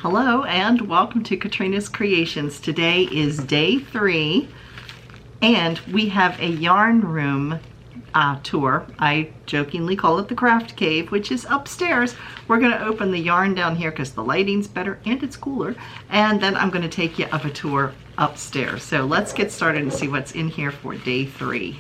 Hello and welcome to Katrina's Creations. Today is day 3 and we have a yarn room tour. I jokingly call it the craft cave, which is upstairs. We're going to open the yarn down here because the lighting's better and it's cooler, and then I'm going to take you of a tour upstairs. So let's get started and see what's in here for day 3.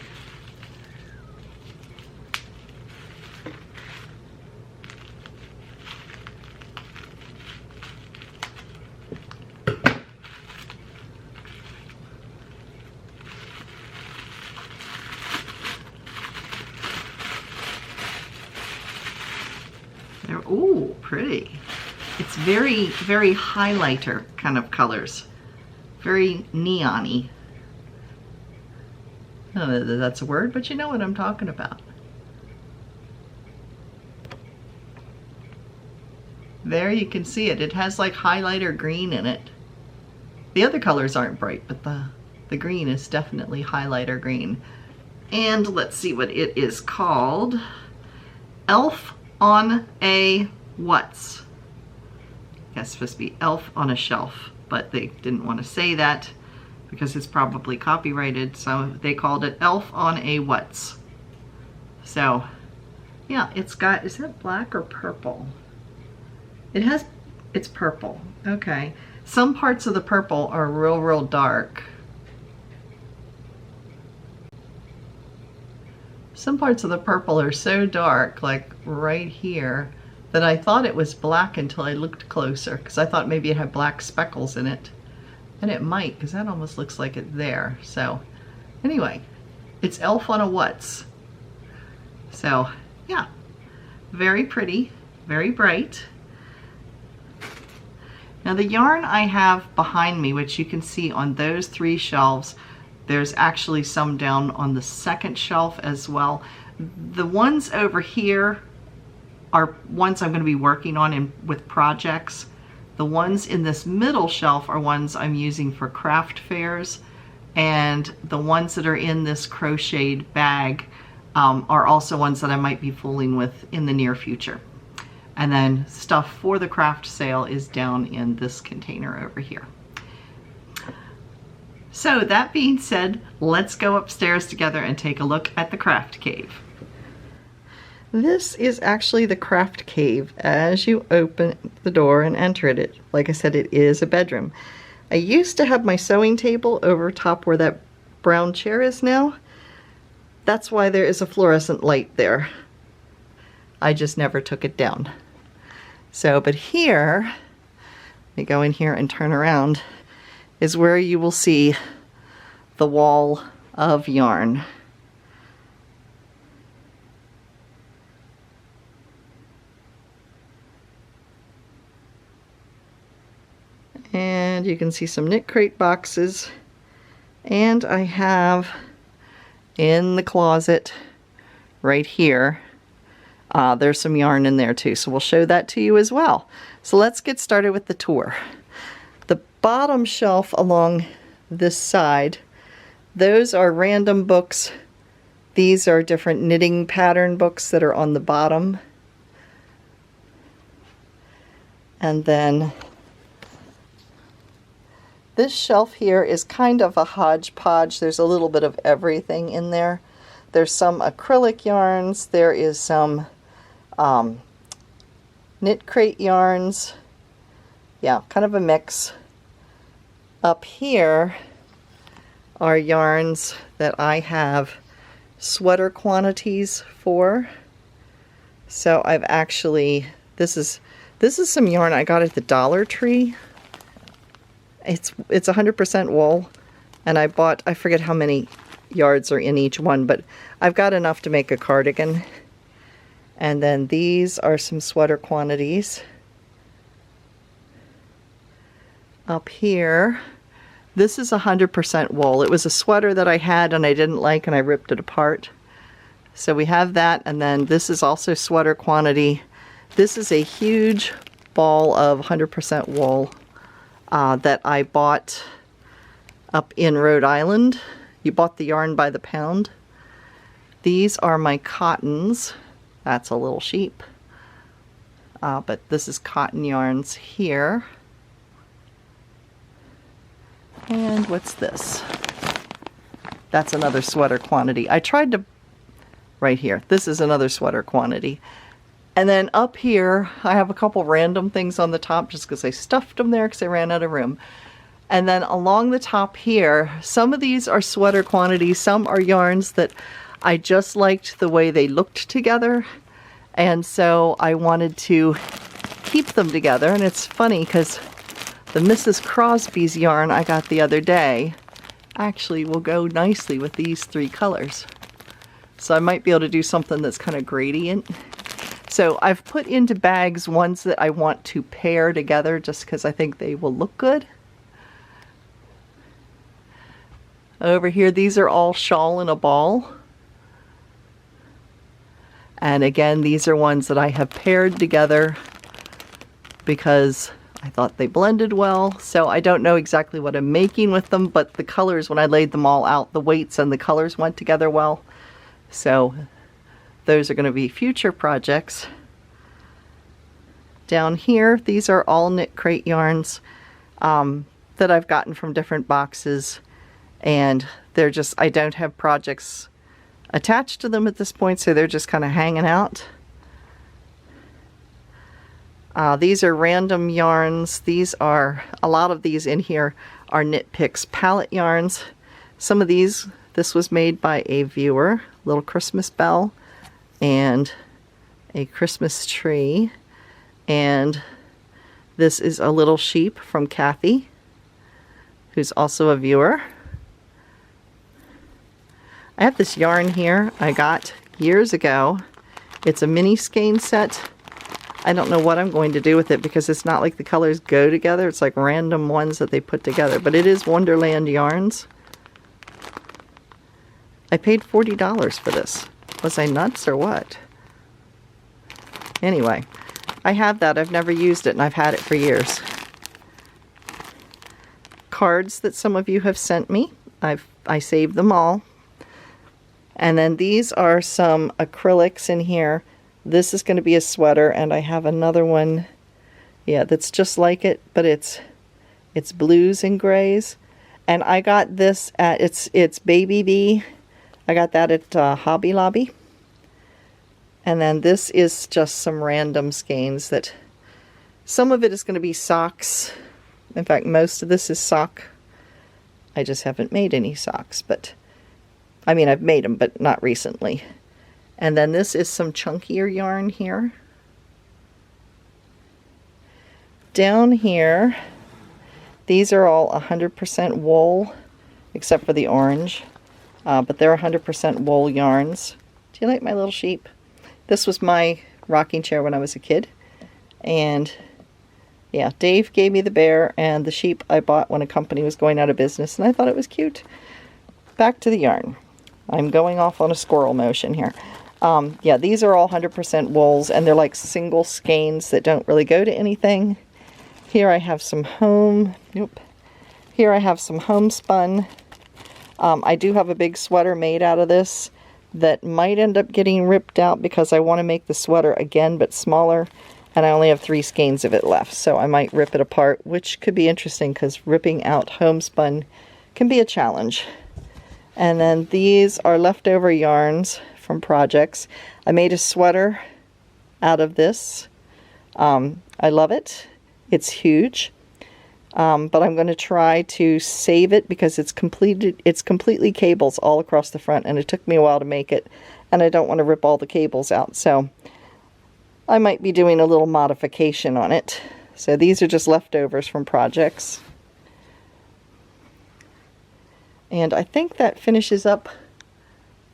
Ooh, pretty. It's very, very highlighter kind of colors. Very neon-y. I don't know that that's a word, but you know what I'm talking about. There you can see it. It has like highlighter green in it. The other colors aren't bright, but the green is definitely highlighter green. And let's see what it is called. Elf on a what's? That's supposed to be elf on a shelf, but they didn't want to say that because it's probably copyrighted, so they called it elf on a what's. So yeah, it's got, is that black or purple? It's purple. Okay. Some parts of the purple are real dark. Some parts of the purple are so dark, like right here, that I thought it was black until I looked closer, because I thought maybe it had black speckles in it. And it might, because that almost looks like it there. So anyway, it's elf on a what's. So yeah, very pretty, very bright. Now the yarn I have behind me, which you can see on those 3 shelves, there's actually some down on the second shelf as well. The ones over here are ones I'm going to be working on with projects. The ones in this middle shelf are ones I'm using for craft fairs. And the ones that are in this crocheted bag are also ones that I might be fooling with in the near future. And then stuff for the craft sale is down in this container over here. So that being said, let's go upstairs together and take a look at the craft cave. This is actually the craft cave as you open the door and enter it. Like I said, it is a bedroom. I used to have my sewing table over top where that brown chair is now. That's why there is a fluorescent light there. I just never took it down. So, but here, let me go in here and turn around, is where you will see the wall of yarn. And you can see some knit crate boxes. And I have in the closet right here, there's some yarn in there too. So we'll show that to you as well. So let's get started with the tour. Bottom shelf along this side, those are random books. These are different knitting pattern books that are on the bottom. And then this shelf here is kind of a hodgepodge. There's a little bit of everything in there. There's some acrylic yarns. There is some knit crate yarns. Yeah, kind of a mix. Up here are yarns that I have sweater quantities for. So I've actually, this is some yarn I got at the Dollar Tree. It's 100% wool, and I bought, I forget how many yards are in each one, but I've got enough to make a cardigan. And then these are some sweater quantities. Up here, this is 100% wool. It was a sweater that I had and I didn't like, and I ripped it apart. So we have that, and then this is also sweater quantity. This is a huge ball of 100% wool that I bought up in Rhode Island. You bought the yarn by the pound. These are my cottons. That's a little sheep. But this is cotton yarns here. And what's this? That's another sweater quantity. I tried to, right here, this is another sweater quantity. And then up here, I have a couple random things on the top just because I stuffed them there because I ran out of room. And then along the top here, some of these are sweater quantities, some are yarns that I just liked the way they looked together. And so I wanted to keep them together. And it's funny because the Mrs. Crosby's yarn I got the other day actually will go nicely with these three colors. So I might be able to do something that's kind of gradient. So I've put into bags ones that I want to pair together just because I think they will look good. Over here, these are all shawl in a ball. And again, these are ones that I have paired together because I thought they blended well. So I don't know exactly what I'm making with them, but the colors, when I laid them all out, the weights and the colors went together well. So those are going to be future projects. Down here, these are all knit crate yarns that I've gotten from different boxes, and they're just, I don't have projects attached to them at this point, so they're just kind of hanging out. These are random yarns. These are, a lot of these in here are Knit Picks palette yarns. Some of these, this was made by a viewer, little Christmas bell and a Christmas tree. And this is a little sheep from Kathy, who's also a viewer. I have this yarn here I got years ago. It's a mini skein set. I don't know what I'm going to do with it because it's not like the colors go together. It's like random ones that they put together, but it is Wonderland Yarns. I paid $40 for this. Was I nuts or what? Anyway, I have that. I've never used it and I've had it for years. Cards that some of you have sent me. I saved them all. And then these are some acrylics in here. This is going to be a sweater, and I have another one, yeah, that's just like it, but it's blues and grays. And I got this at, it's Baby Bee. I got that at Hobby Lobby. And then this is just some random skeins that, some of it is going to be socks. In fact, most of this is sock. I just haven't made any socks, but, I mean, I've made them, but not recently. And then this is some chunkier yarn here. Down here, these are all 100% wool, except for the orange. But they're 100% wool yarns. Do you like my little sheep? This was my rocking chair when I was a kid. And yeah, Dave gave me the bear and the sheep I bought when a company was going out of business, and I thought it was cute. Back to the yarn. I'm going off on a squirrel motion here. Yeah, these are all 100% wools, and they're like single skeins that don't really go to anything. Here I have some Here I have some homespun. I do have a big sweater made out of this that might end up getting ripped out because I want to make the sweater again, but smaller, and I only have 3 skeins of it left, so I might rip it apart, which could be interesting because ripping out homespun can be a challenge. And then these are leftover yarns from projects. I made a sweater out of this. I love it. It's huge. But I'm going to try to save it because it's completely cables all across the front, and it took me a while to make it, and I don't want to rip all the cables out, so I might be doing a little modification on it. So these are just leftovers from projects. And I think that finishes up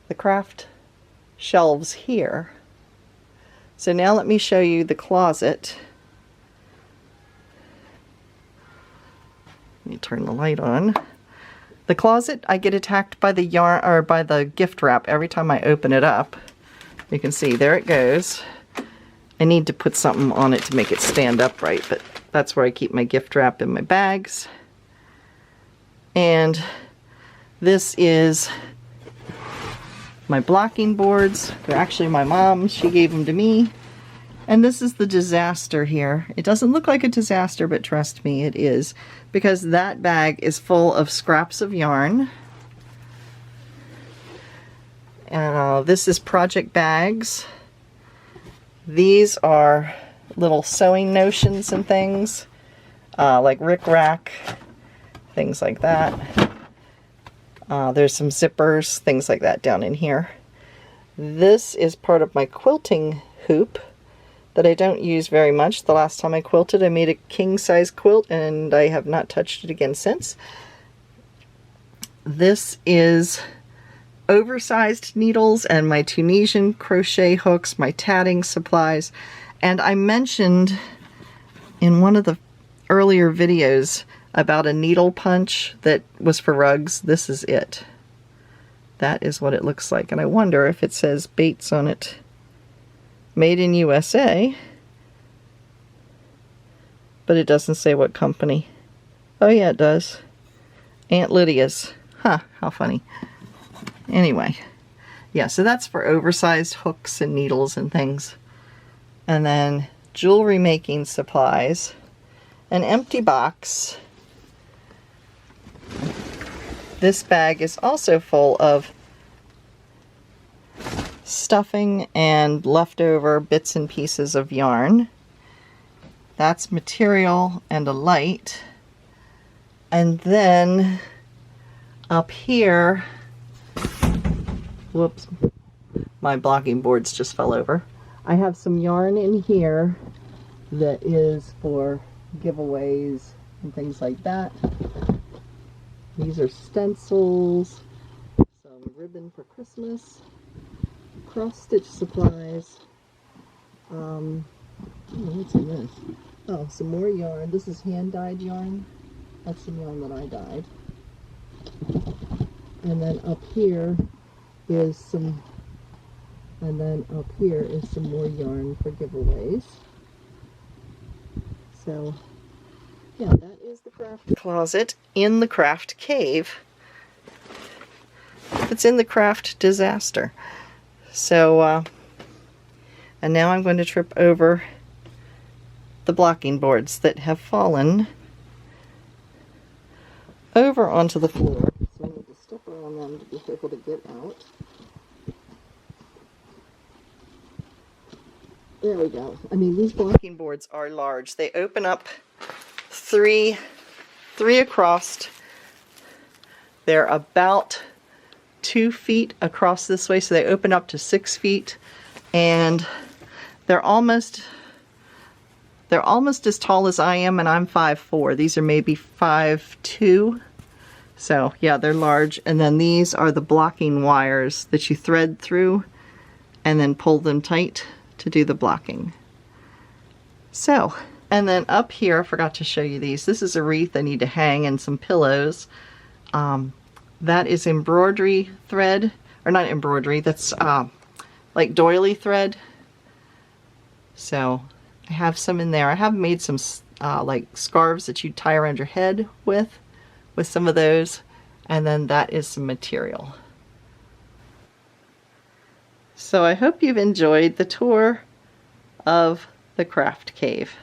the craft shelves here. So now let me show you the closet. Let me turn the light on. The closet, I get attacked by the yarn, or by the gift wrap every time I open it up. You can see, there it goes. I need to put something on it to make it stand upright, but that's where I keep my gift wrap in my bags. And this is my blocking boards. They're actually my mom's. She gave them to me. And this is the disaster here. It doesn't look like a disaster, but trust me, it is. Because that bag is full of scraps of yarn. This is project bags. These are little sewing notions and things, like rick-rack, things like that. There's some zippers, things like that down in here. This is part of my quilting hoop that I don't use very much. The last time I quilted, I made a king-size quilt, and I have not touched it again since. This is oversized needles and my Tunisian crochet hooks, my tatting supplies. And I mentioned in one of the earlier videos about a needle punch that was for rugs. This is it. That is what it looks like. And I wonder if it says Bates on it. Made in USA. But it doesn't say what company. Oh yeah, it does. Aunt Lydia's. Huh, how funny. Anyway. Yeah, so that's for oversized hooks and needles and things. And then jewelry making supplies. An empty box. This bag is also full of stuffing and leftover bits and pieces of yarn. That's material and a light. And then up here, whoops, my blocking boards just fell over. I have some yarn in here that is for giveaways and things like that. These are stencils, some ribbon for Christmas, cross-stitch supplies. What's in this? Oh, some more yarn. This is hand-dyed yarn. That's some yarn that I dyed. And then up here is some, and then up here is some more yarn for giveaways. So, yeah, that is the craft closet in the craft cave. It's in the craft disaster. So, and now I'm going to trip over the blocking boards that have fallen over onto the floor. So I need to step around them to be able to get out. There we go. I mean, these blocking boards are large. They open up three across. They're about 2 feet across this way, so they open up to 6 feet, and they're almost as tall as I am, and I'm 5'4". These are maybe 5'2". So yeah, they're large. And then these are the blocking wires that you thread through and then pull them tight to do the blocking. So, and then up here, I forgot to show you these. This is a wreath I need to hang and some pillows. That is embroidery thread, or not embroidery, that's like doily thread. So I have some in there. I have made some like scarves that you tie around your head with some of those. And then that is some material. So I hope you've enjoyed the tour of the craft cave.